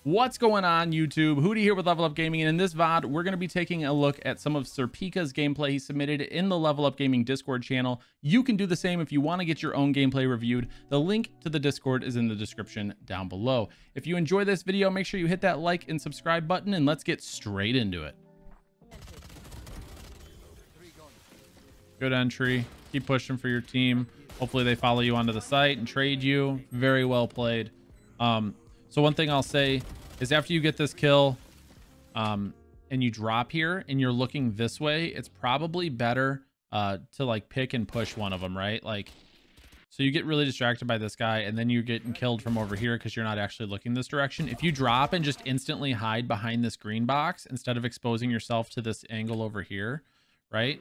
What's going on, YouTube? Hootie here with Level Up Gaming, and in this VOD, we're going to be taking a look at some of Serpika's gameplay he submitted in the Level Up Gaming Discord channel. You can do the same if you want to get your own gameplay reviewed. The link to the Discord is in the description down below. If you enjoy this video, make sure you hit that like and subscribe button, and let's get straight into it. Good entry. Keep pushing for your team. Hopefully they follow you onto the site and trade you. Very well played. So one thing I'll say is after you get this kill and you drop here and you're looking this way, it's probably better to like pick and push one of them, right? Like, so you get really distracted by this guy and then you're getting killed from over here because you're not actually looking this direction. If you drop and just instantly hide behind this green box instead of exposing yourself to this angle over here, right?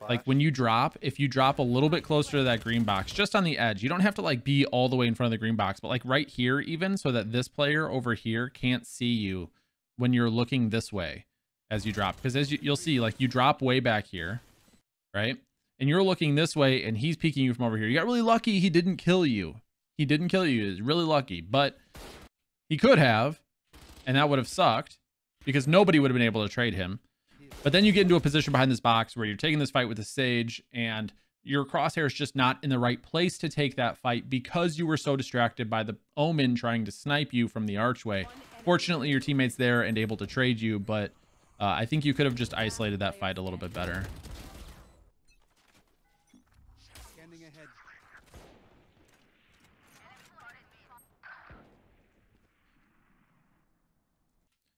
Like when you drop, if you drop a little bit closer to that green box, just on the edge, you don't have to like be all the way in front of the green box, but like right here even, so that this player over here can't see you when you're looking this way as you drop. Because as you'll see, like you drop way back here, right? And you're looking this way and he's peeking you from over here. You got really lucky he didn't kill you. He didn't kill you. He's really lucky, but he could have, and that would have sucked because nobody would have been able to trade him. But then you get into a position behind this box where you're taking this fight with the Sage and your crosshair is just not in the right place to take that fight because you were so distracted by the Omen trying to snipe you from the archway. Fortunately, your teammate's there and able to trade you, but I think you could have just isolated that fight a little bit better.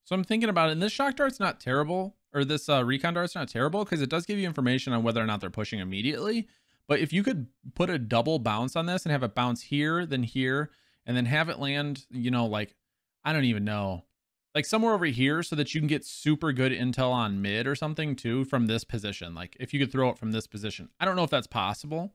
So I'm thinking about it, and this shock dart's not terrible, or this recon dart's not terrible, because it does give you information on whether or not they're pushing immediately. But if you could put a double bounce on this and have it bounce here, and then have it land, you know, like, I don't even know, like somewhere over here so that you can get super good intel on mid or something too from this position. Like if you could throw it from this position. I don't know if that's possible.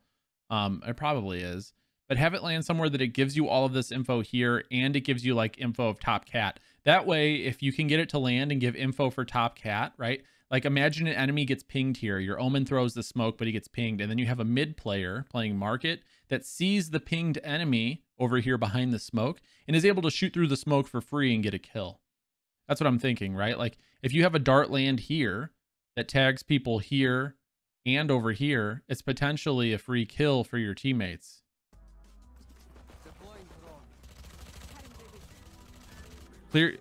It probably is. But have it land somewhere that it gives you all of this info here and it gives you like info of top cat. That way, if you can get it to land and give info for top cat, right? Like imagine an enemy gets pinged here. Your Omen throws the smoke, but he gets pinged. And then you have a mid player playing market that sees the pinged enemy over here behind the smoke and is able to shoot through the smoke for free and get a kill. That's what I'm thinking, right? Like if you have a dart land here that tags people here and over here, it's potentially a free kill for your teammates. Clear.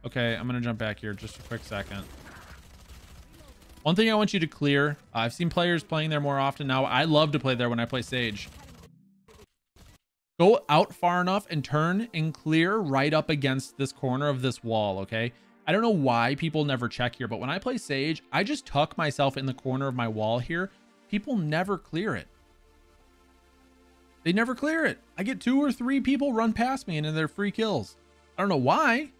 Okay, I'm gonna jump back here just a quick second. One thing I want you to clear, I've seen players playing there more often now. I love to play there when I play Sage. Go out far enough and turn and clear right up against this corner of this wall, okay? I don't know why people never check here, but when I play Sage, I just tuck myself in the corner of my wall here. People never clear it. They never clear it. I get 2 or 3 people run past me and then they're free kills. I don't know why.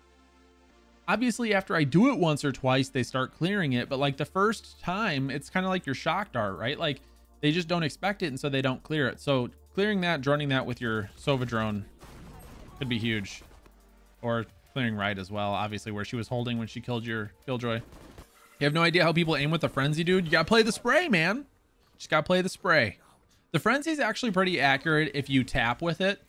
Obviously, after I do it once or twice, they start clearing it. But like the first time, it's kind of like your shock dart, right? Like they just don't expect it, and so they don't clear it. So clearing that, droning that with your Sova drone could be huge. Or clearing right as well, obviously, where she was holding when she killed your Killjoy. You have no idea how people aim with the Frenzy, dude. You gotta play the spray, man. Just gotta play the spray. The Frenzy is actually pretty accurate if you tap with it.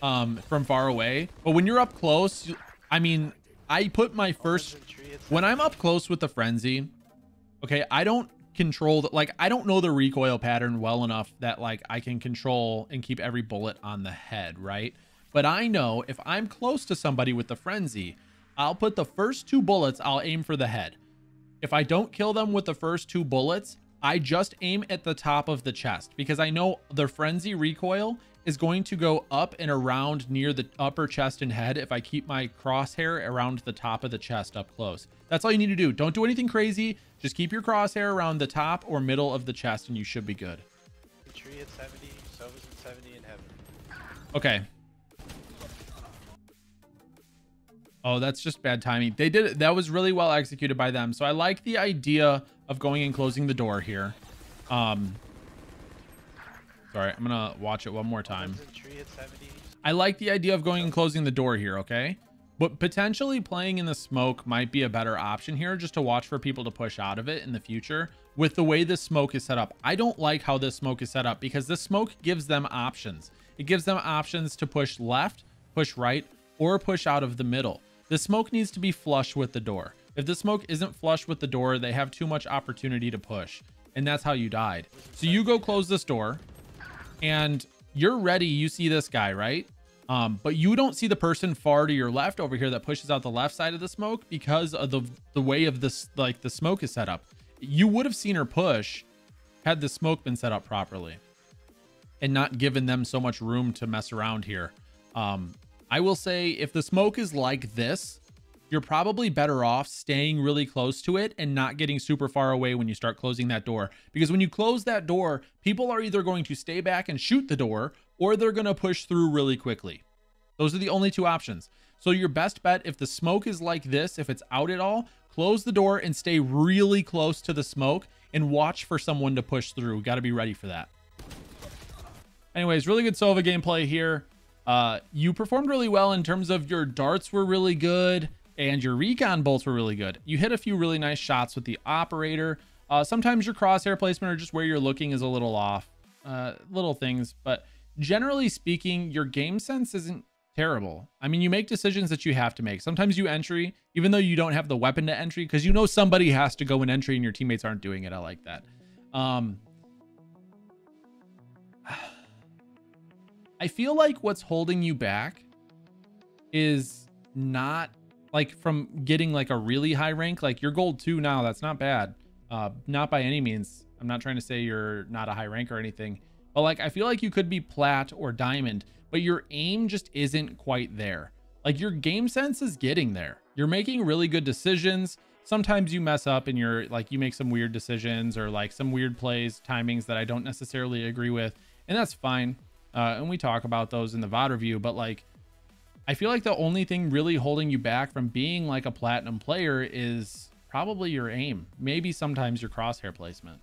From far away, but when you're up close, I mean, I put my first, when I'm up close with the Frenzy, okay, I don't control that, like I don't know the recoil pattern well enough that like I can control and keep every bullet on the head, right? But I know if I'm close to somebody with the Frenzy, I'll put the first 2 bullets, I'll aim for the head. If I don't kill them with the first 2 bullets, I just aim at the top of the chest because I know the Frenzy recoil is going to go up and around near the upper chest and head if I keep my crosshair around the top of the chest up close. That's all you need to do. Don't do anything crazy. Just keep your crosshair around the top or middle of the chest and you should be good. The tree at 70, Sova's at 70 in heaven. Okay. Oh, that's just bad timing. They did it. That was really well executed by them. So I like the idea of going and closing the door here. Sorry, I'm gonna watch it one more time. I like the idea of going and closing the door here, okay? But potentially playing in the smoke might be a better option here, just to watch for people to push out of it in the future with the way this smoke is set up. I don't like how this smoke is set up because this smoke gives them options. It gives them options to push left, push right, or push out of the middle. The smoke needs to be flush with the door. If the smoke isn't flush with the door, they have too much opportunity to push. And that's how you died. So you go close this door and you're ready. You see this guy, right? But you don't see the person far to your left over here that pushes out the left side of the smoke because of the way of this, like the smoke is set up. You would have seen her push had the smoke been set up properly and not given them so much room to mess around here. I will say if the smoke is like this, you're probably better off staying really close to it and not getting super far away when you start closing that door. Because when you close that door, people are either going to stay back and shoot the door, or they're going to push through really quickly. Those are the only two options. So your best bet, if the smoke is like this, if it's out at all, close the door and stay really close to the smoke and watch for someone to push through. Got to be ready for that. Anyways, really good Sova gameplay here. You performed really well in terms of your darts were really good and your recon bolts were really good. You hit a few really nice shots with the operator. Sometimes your crosshair placement or just where you're looking is a little off, little things, but generally speaking, your game sense isn't terrible. I mean, you make decisions that you have to make. Sometimes you entry, even though you don't have the weapon to entry, because you know somebody has to go in entry and your teammates aren't doing it. I like that. I feel like what's holding you back is not like from getting like a really high rank. Like you're gold 2 now. That's not bad. Not by any means. I'm not trying to say you're not a high rank or anything, but like, I feel like you could be plat or diamond, but your aim just isn't quite there. Like your game sense is getting there. You're making really good decisions. Sometimes you mess up and you're like, you make some weird decisions or like some weird plays, timings that I don't necessarily agree with. And that's fine. And we talk about those in the VOD review, but like, I feel like the only thing really holding you back from being like a platinum player is probably your aim. Maybe sometimes your crosshair placement.